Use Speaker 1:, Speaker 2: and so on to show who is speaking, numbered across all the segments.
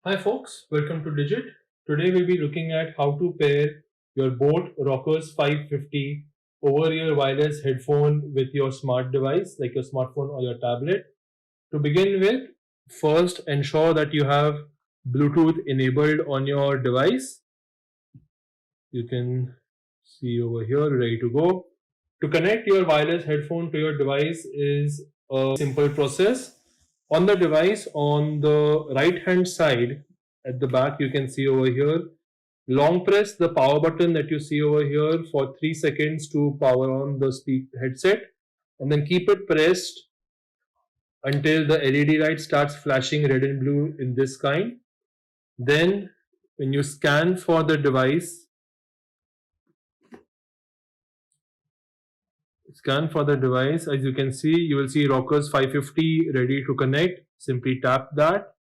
Speaker 1: Hi folks, welcome to Digit. Today we'll be looking at how to pair your boAt Rockerz 550 over-ear wireless headphone with your smart device like your smartphone or your tablet. To begin with, first ensure that you have Bluetooth enabled on your device. You can see over here, ready to go. To connect your wireless headphone to your device is a simple process. On the device, on the right hand side at the back, you can see over here, long press the power button that you see over here for 3 seconds to power on the headset, and then keep it pressed until the LED light starts flashing red and blue in this kind. Then when you scan for the device, as you can see, you will see Rockerz 550 ready to connect. Simply tap that,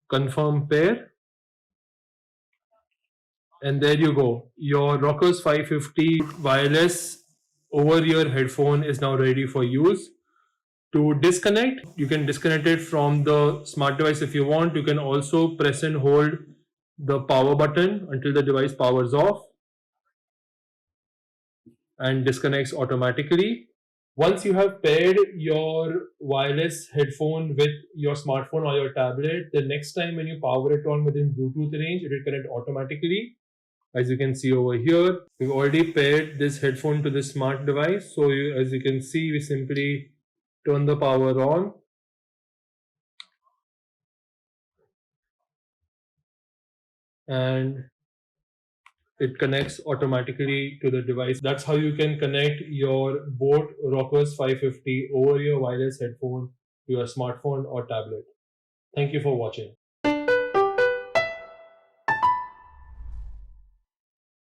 Speaker 1: confirm pair, and there you go. Your Rockerz 550 wireless over-ear headphone is now ready for use. To disconnect, you can disconnect it from the smart device if you want. You can also press and hold the power button until the device powers off and disconnects automatically. Once you have paired your wireless headphone with your smartphone or your tablet, the next time when you power it on within Bluetooth range, it will connect automatically. As you can see over here, we've already paired this headphone to this smart device. So as you can see, we simply turn the power on. And it connects automatically to the device. That's how you can connect your boAt Rockerz 550 over your wireless headphone to your smartphone or tablet. Thank you for watching.